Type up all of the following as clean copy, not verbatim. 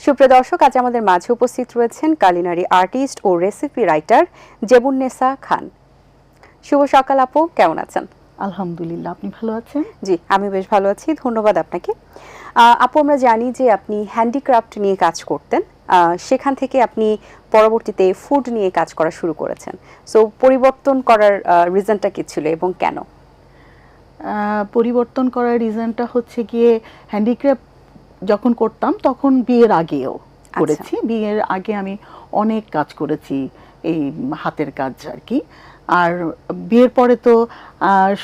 সুপ্রিয় দর্শক, আজ আমাদের মাঝে উপস্থিত রয়েছেন কালিনারি আর্টিস্ট ও রেসিপি রাইটার জেবুন্নেসা খান। শুভ সকাল আপু, কেমন আছেন? আলহামদুলিল্লাহ, আপনি ভালো আছেন? জি, আমি বেশ ভালো আছি, ধন্যবাদ আপনাকে। আপু, আমরা জানি যে আপনি হ্যান্ডিক্রাফট নিয়ে কাজ করতেন, সেখান থেকে আপনি পরবর্তীতে ফুড নিয়ে কাজ করা শুরু করেছেন। সো পরিবর্তন করার রিজনটা কি ছিল এবং কেন? পরিবর্তন করার রিজনটা হচ্ছে গিয়ে হ্যান্ডিক্রাফট যখন করতাম তখন বিয়ের আগেও করেছি। বিয়ের আগে আমি অনেক কাজ করেছি, এই হাতের কাজ আর কি। আর বিয়ের পরে তো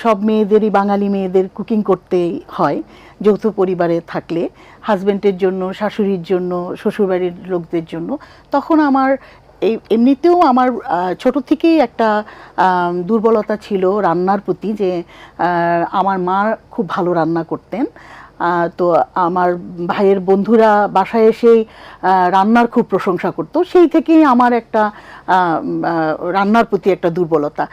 সব মেয়েদেরই, বাঙালি মেয়েদের কুকিং করতেই হয় যৌথ পরিবারে থাকলে, হাজব্যান্ডের জন্য, শাশুড়ির জন্য, শ্বশুরবাড়ির লোকদের জন্য। তখন আমার এমনিতেও আমার ছোট থেকেই একটা দুর্বলতা ছিল রান্নার প্রতি, যে আমার মা খুব ভালো রান্না করতেন। তো আমার ভাইয়ের বন্ধুরা বাসায় এসেই রান্নার খুব প্রশংসা করতো। সেই থেকেই আমার একটা রান্নার প্রতি একটা দুর্বলতা।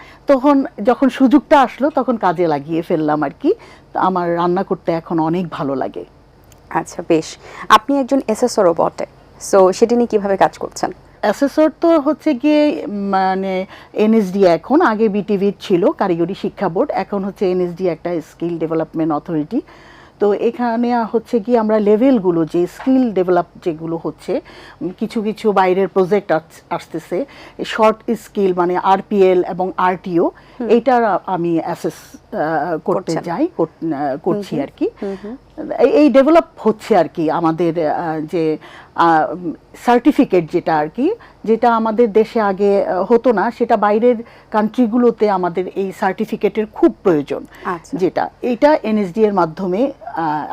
যখন সুযোগটা আসলো তখন কাজে লাগিয়ে ফেললাম আর কি। আমার রান্না করতে এখন অনেক ভালো লাগে। আচ্ছা, বেশ। আপনি একজন এসএসরও বটে, সো সেটি নিয়ে কিভাবে কাজ করছেন? অ্যাসেসর তো হচ্ছে গিয়ে মানে এনএসডি, এখন আগে বিটিভি ছিল, কারিগরি শিক্ষা বোর্ড, এখন হচ্ছে এনএসডি, একটা স্কিল ডেভেলপমেন্ট অথরিটি। তো এখানে হচ্ছে কি আমরা লেভেলগুলো, যে স্কিল ডেভেলপ যেগুলো হচ্ছে, কিছু কিছু বাইরের প্রজেক্ট আসতেছে, শর্ট স্কিল মানে আরপিএল এবং আরটিও, এইটার আমি অ্যাসেস করতে যাই, করছি আর কি। এই ডেভেলপ হচ্ছে আর কি আমাদের যে সার্টিফিকেট, যেটা আর কি, যেটা আমাদের দেশে আগে হতো না, সেটা বাইরের কান্ট্রিগুলোতে আমাদের এই সার্টিফিকেটের খুব প্রয়োজন। যেটা এইটা এনএসডি এর মাধ্যমে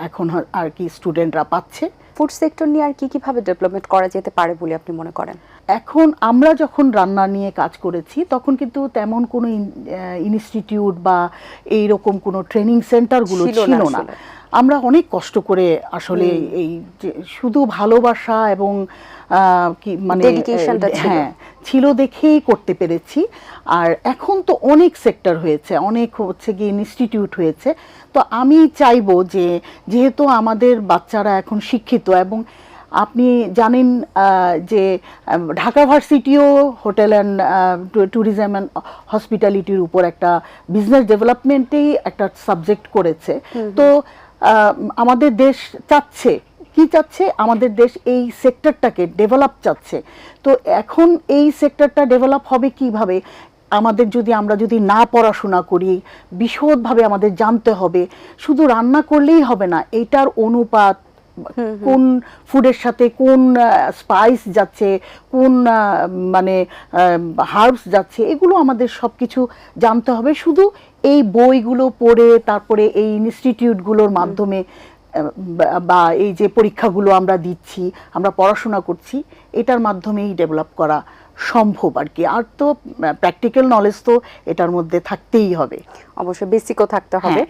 এখন আর কি স্টুডেন্টরা পাচ্ছে। ফুড সেক্টর নিয়ে আর কিভাবে ডেভেলপমেন্ট করা যেতে পারে বলে আপনি মনে করেন? এখন আমরা যখন রান্না নিয়ে কাজ করেছি তখন কিন্তু তেমন কোনো ইনস্টিটিউট বা এইরকম কোনো ট্রেনিং সেন্টারগুলো ছিল না। আমরা অনেক কষ্ট করে আসলে এই যে শুধু ভালোবাসা এবং কি মানে হ্যাঁ ছিল দেখেই করতে পেরেছি। আর এখন তো অনেক সেক্টর হয়েছে, অনেক হচ্ছে গিয়ে ইনস্টিটিউট হয়েছে। তো আমি চাইবো যে যেহেতু আমাদের বাচ্চারা এখন শিক্ষিত, এবং আপনি জানেন যে ঢাকা ভার্সিটিও হোটেল অ্যান্ড ট্যুরিজম অ্যান্ড হসপিটালিটির উপর একটা বিজনেস ডেভেলপমেন্টেই একটা সাবজেক্ট করেছে। তো আমাদের দেশ চাচ্ছে, আমাদের দেশ এই সেক্টরটাকে ডেভেলপ চাচ্ছে। তো এখন এই সেক্টরটা ডেভেলপ হবে কিভাবে? আমরা যদি না পড়াশোনা করি, বিশদভাবে আমাদের জানতে হবে। শুধু রান্না করলেই হবে না, এইটার অনুপাত, কোন ফুডের সাথে কোন স্পাইস যাচ্ছে, কোন মানে হার্বস যাচ্ছে, এগুলো আমাদের সবকিছু জানতে হবে। শুধু এই বইগুলো পড়ে, তারপরে এই ইনস্টিটিউটগুলোর মাধ্যমে বা এই যে পরীক্ষাগুলো আমরা দিচ্ছি, আমরা পড়াশোনা করছি, এটার মাধ্যমেই ডেভেলপ করা সম্ভব আর কি। আর তো প্র্যাকটিক্যাল নলেজ তো এটার মধ্যে থাকতেই হবে, অবশ্যই বেসিকও থাকতে হবে।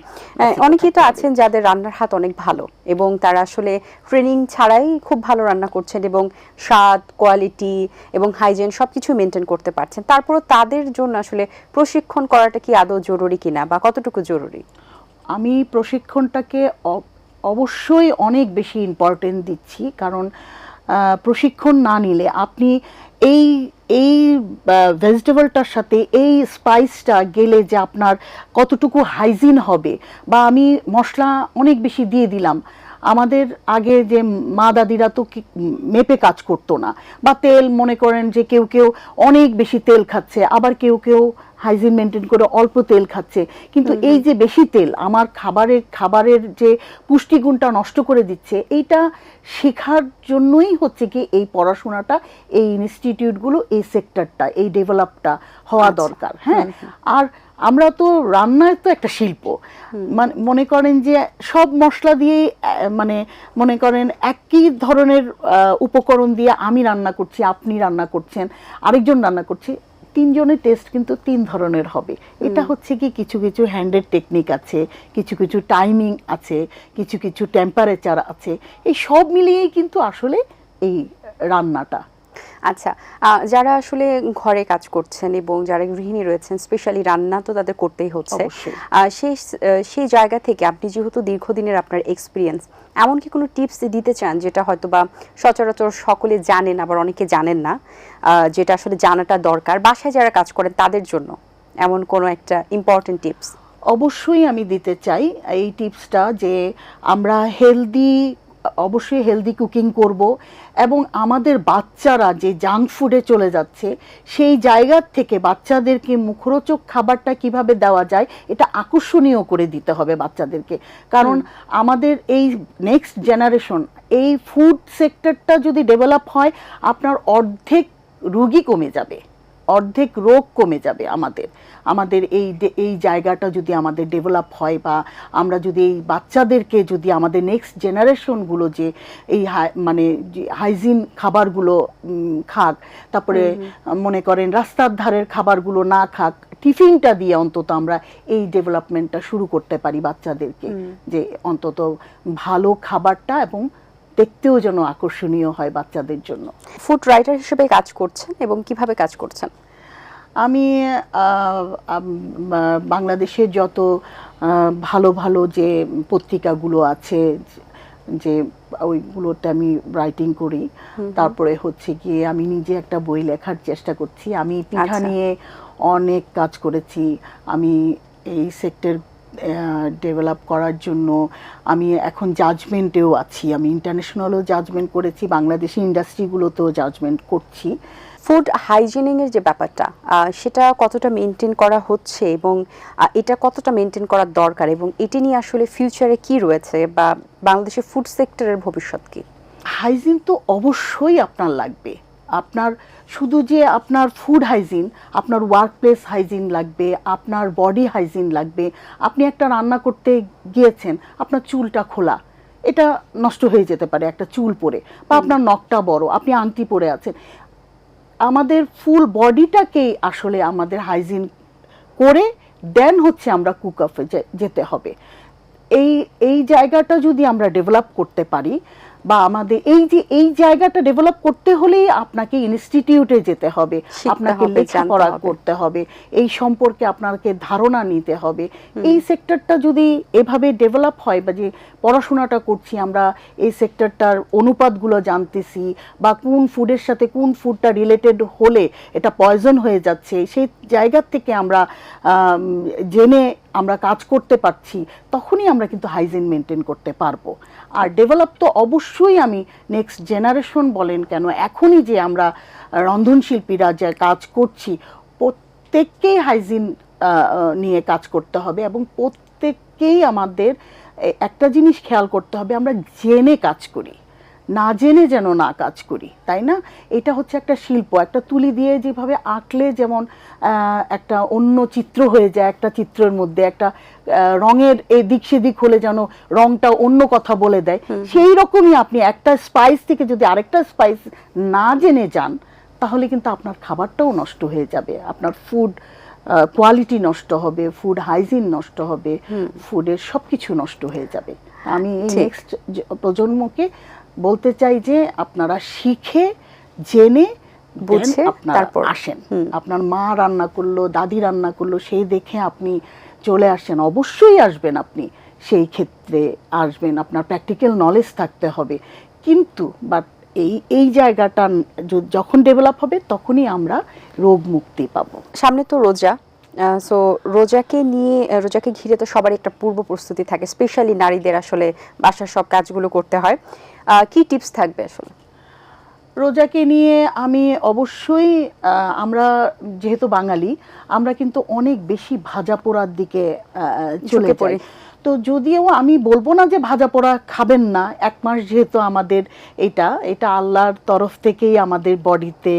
অনেকেই তো আছেন যাদের রান্নার হাত অনেক ভালো এবং তারা আসলে ট্রেনিং ছাড়াই খুব ভালো রান্না করছেন এবং স্বাদ, কোয়ালিটি এবং হাইজিন সবকিছু মেনটেন করতে পারছেন। তারপরও তাদের জন্য আসলে প্রশিক্ষণ করাটা কি আদৌ জরুরি কিনা বা কতটুকু জরুরি? আমি প্রশিক্ষণটাকে অবশ্যই অনেক বেশি ইম্পর্টেন্ট দিচ্ছি, কারণ প্রশিক্ষণ না নিলে আপনি এই ভেজিটেবলটার সাথে এই স্পাইসটা গেলে যে আপনার কতটুকু হাইজিন হবে, বা আমি মশলা অনেক বেশি দিয়ে দিলাম। আমাদের আগে যে মা দাদিরা তো মেপে কাজ করতো না, বা তেল মনে করেন যে কেউ কেউ অনেক বেশি তেল খাচ্ছে, আবার কেউ কেউ হাইজিন মেনটেন করে অল্প তেল খাচ্ছে। কিন্তু এই যে বেশি তেল আমার খাবারের যে পুষ্টিগুণটা নষ্ট করে দিচ্ছে, এইটা শেখার জন্যই হচ্ছে কি এই পড়াশোনাটা, এই ইনস্টিটিউটগুলো, এই সেক্টরটা, এই ডেভেলপটা হওয়া দরকার। হ্যাঁ, আর আমরা তো রান্নায় তো একটা শিল্প, মানে মনে করেন যে সব মশলা দিয়ে, মানে মনে করেন একই ধরনের উপকরণ দিয়ে আমি রান্না করছি, আপনি রান্না করছেন, আরেকজন রান্না করছি, তিনজনের টেস্ট কিন্তু তিন ধরনের হবে। এটা হচ্ছে কি কিছু কিছু হ্যান্ডের টেকনিক আছে, কিছু কিছু টাইমিং আছে, কিছু কিছু টেম্পারেচার আছে, এই সব মিলিয়েই কিন্তু আসলে এই রান্নাটা। আচ্ছা, যারা আসলে ঘরে কাজ করছেন এবং যারা গৃহিণী রয়েছেন, স্পেশালি রান্না তো তাদের করতেই হচ্ছে, অবশ্যই। সেই জায়গা থেকে আপনি যেহেতু দীর্ঘদিনের আপনার এক্সপিরিয়েন্স, এমন কি কোনো টিপস দিতে চান যেটা হয়তো বা সচরাচর সকলে জানেন আবার অনেকে জানেন না, যেটা আসলে জানাটা দরকার বাসায় যারা কাজ করেন তাদের জন্য, এমন কোনো একটা ইম্পর্টেন্ট টিপস? অবশ্যই আমি দিতে চাই এই টিপসটা যে আমরা অবশ্যই হেলদি কুকিং করব এবং আমাদের বাচ্চারা যে জাঙ্ক ফুডে চলে যাচ্ছে সেই জায়গার থেকে বাচ্চাদেরকে মুখরোচক খাবারটা কিভাবে দেওয়া যায় এটা আকর্ষণীয় করে দিতে হবে বাচ্চাদেরকে। কারণ আমাদের এই নেক্সট জেনারেশন, এই ফুড সেক্টরটা যদি ডেভেলপ হয় আপনার অর্ধেক রোগী কমে যাবে, অর্ধেক রোগ কমে যাবে। আমাদের এই জায়গাটা যদি আমাদের ডেভেলপ হয় বা আমরা যদি এই বাচ্চাদেরকে যদি আমাদের নেক্সট জেনারেশনগুলো যে এই মানে হাইজিন খাবারগুলো খাক, তারপরে মনে করেন রাস্তার ধারের খাবারগুলো না খাক, টিফিনটা দিয়ে অন্তত আমরা এই ডেভেলপমেন্টটা শুরু করতে পারি বাচ্চাদেরকে, যে অন্তত ভালো খাবারটা এবং দেখতেও যেন আকর্ষণীয় হয় বাচ্চাদের জন্য। ফুড রাইটার হিসেবে কাজ করছেন এবং কিভাবে কাজ করছেন? আমি বাংলাদেশের যত ভালো ভালো যে পত্রিকাগুলো আছে যে ওইগুলোতে আমি রাইটিং করি, তারপরে হচ্ছে গিয়ে আমি নিজে একটা বই লেখার চেষ্টা করছি। আমি পিঠা নিয়ে অনেক কাজ করেছি। আমি এই সেক্টর ডেভেলপ করার জন্য আমি এখন জাজমেন্টেও আছি। আমি ইন্টারন্যাশনালও জাজমেন্ট করেছি, বাংলাদেশি ইন্ডাস্ট্রিগুলোতেও জাজমেন্ট করছি। ফুড হাইজিনিং এর যে ব্যাপারটা, সেটা কতটা মেনটেন করা হচ্ছে এবং এটা কতটা মেনটেন করা দরকার, এবং এটি নিয়ে আসলে ফিউচারে কি রয়েছে বা বাংলাদেশের ফুড সেক্টরের ভবিষ্যৎ কি? হাইজিন তো অবশ্যই আপনার লাগবে। আপনার শুধু যে আপনার ফুড হাইজিন, আপনার ওয়ার্ক প্লেস হাইজিন লাগবে, আপনার বডি হাইজিন লাগবে। আপনি একটা রান্না করতে গিয়েছেন, আপনার চুলটা খোলা, এটা নষ্ট হয়ে যেতে পারে একটা চুল পরে, বা আপনার নখটা বড়, আপনি আংটি পরে আছেন। আমাদের ফুল বডিটাকেই আসলে আমাদের হাইজিন করে দেন হচ্ছে আমরা কুক অফে যেতে হবে। এই জায়গাটা যদি আমরা ডেভেলপ করতে পারি, বা আমাদের এই জায়গাটা ডেভেলপ করতে হলেই আপনাকে ইনস্টিটিউটে যেতে হবে, আপনাকে লেখাপড়া করতে হবে, এই সম্পর্কে আপনাকে ধারণা নিতে হবে। এই সেক্টরটা যদি এভাবে ডেভেলপ হয়, বা যে পড়াশোনাটা করছি আমরা, এই সেক্টরটার অনুপাতগুলো জানতেছি, বা কোন ফুডের সাথে কোন ফুডটা রিলেটেড হলে এটা পয়জন হয়ে যাচ্ছে, সেই জায়গার থেকে আমরা জেনে আমরা কাজ করতে পারছি, তখনই আমরা কিন্তু হাইজিন মেনটেন করতে পারবো। আর ডেভেলপ তো অবশ্যই আমি নেক্সট জেনারেশন বলেন কেন, এখনই যে আমরা রন্ধনশিল্পীরা যে কাজ করছি, প্রত্যেককেই হাইজিন নিয়ে কাজ করতে হবে, এবং প্রত্যেককেই আমাদের একটা জিনিস খেয়াল করতে হবে, আমরা জেনে কাজ করি, না জেনে যেন না কাজ করি, তাই না? এটা হচ্ছে একটা শিল্প। একটা তুলি দিয়ে যেভাবে আঁকলে যেমন একটা অন্য চিত্র হয়ে যায়, একটা চিত্রের মধ্যে একটা রঙের এদিক সেদিক হলে যেন রংটা অন্য কথা বলে দেয়, সেই রকমই আপনি একটা স্পাইস থেকে যদি আরেকটা স্পাইস না জেনে যান, তাহলে কিন্তু আপনার খাবারটাও নষ্ট হয়ে যাবে, আপনার ফুড কোয়ালিটি নষ্ট হবে, ফুড হাইজিন নষ্ট হবে, ফুডের সবকিছু নষ্ট হয়ে যাবে। আমি এই নেক্সট প্রজন্মকে বলতে চাই যে আপনারা শিখে জেনে বুঝে আপনারা আসেন। আপনার মা রান্না করলো, দাদি রান্না করলো, সেই দেখে আপনি চলে আসেন, অবশ্যই আসবেন, আপনি সেই ক্ষেত্রে আসবেন, আপনার প্র্যাকটিক্যাল নলেজ থাকতে হবে। কিন্তু বাট এই জায়গাটা যখন ডেভেলপ হবে তখনই আমরা রোগ মুক্তি পাবো। সামনে তো রোজা, সো রোজাকে ঘিরে তো সবারই একটা পূর্ব প্রস্তুতি থাকে, স্পেশালি নারীদের আসলে বাসার সব কাজগুলো করতে হয়। কি টিপস থাকবে আসলে রোজাকে নিয়ে? আমি অবশ্যই, আমরা যেহেতু বাঙালি, আমরা কিন্তু অনেক বেশি ভাজা পোড়ার দিকে চলে যাই। তো যদিও আমি বলবো না যে ভাজা পোড়া খাবেন না, এক মাস যেহেতু আমাদের এটা আল্লাহর তরফ থেকেই আমাদের বডিতে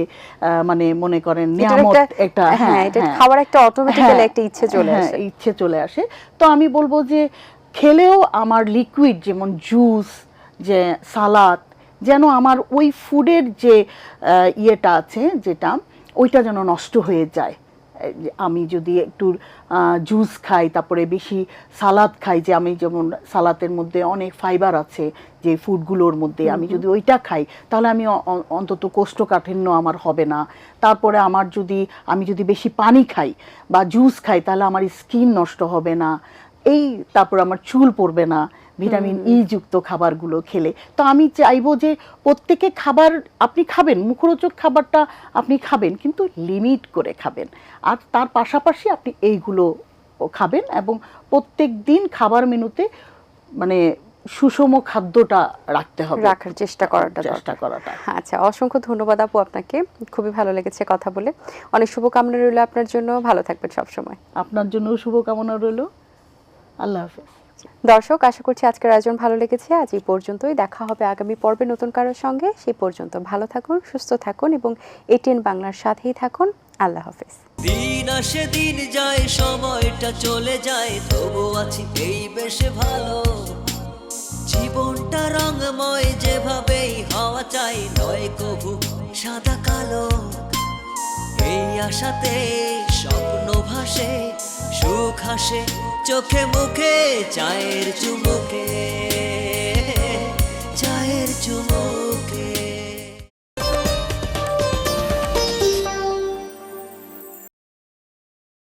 মানে মনে করেন নিয়ামত, একটা এটা খাবার একটা অটোমেটিক্যালি একটা ইচ্ছে চলে আসে। তো আমি বলবো যে খেলেও আমার লিকুইড যেমন জুস, যে সালাদ, যেন আমার ওই ফুডের যে ইয়েটা আছে যেটা, ওইটা যেন নষ্ট হয়ে যায়, আমি যদি একটু জুস খাই, তারপরে বেশি সালাদ খাই, যে আমি যেমন সালাতের মধ্যে অনেক ফাইবার আছে যে ফুডগুলোর মধ্যে, আমি যদি ওইটা খাই তাহলে আমি অন্তত কোষ্ঠকাঠিন্য আমার হবে না। তারপরে আমি যদি বেশি পানি খাই বা জুস খাই তাহলে আমার স্কিন নষ্ট হবে না, তারপর আমার চুল পড়বে না ভিটামিন ই যুক্ত খাবারগুলো খেলে। তো আমি চাইবো যে প্রত্যেকে খাবার আপনি খাবেন, মুখরোচক খাবারটা আপনি খাবেন, কিন্তু লিমিট করে খাবেন, আর তার পাশাপাশি আপনি এইগুলো খাবেন, এবং প্রত্যেক দিন খাবার মেনুতে মানে সুষম খাদ্যটা রাখতে হবে, রাখার চেষ্টা করাটা। আচ্ছা, অসংখ্য ধন্যবাদ আপু আপনাকে, খুবই ভালো লেগেছে কথা বলে। অনেক শুভকামনা রইল আপনার জন্য, ভালো থাকবেন সবসময়। আপনার জন্য শুভকামনা রইল। আল্লাহ হাফেজ। দর্শক, আশা করছি আজকের আয়োজন ভালো লেগেছে। আজ এই পর্যন্তই, দেখা হবে আগামী পর্বে নতুন কারোর সঙ্গে। সেই পর্যন্ত ভালো থাকুন, সুস্থ থাকুন এবং এটিএন বাংলার সাথেই থাকুন। আল্লাহ হাফেজ। দিন আসে দিন যায়, সময়টা চলে যায়, তবু আছি এই বেশ ভালো। জীবনটা রঙময়, যেভাবেই হওয়া চাই, নয় কবু সাদা কালো। এই আশাতে স্বপ্ন ভাসে, সুখ হাসে চোখে মুখে, চায়ের চুমুকে।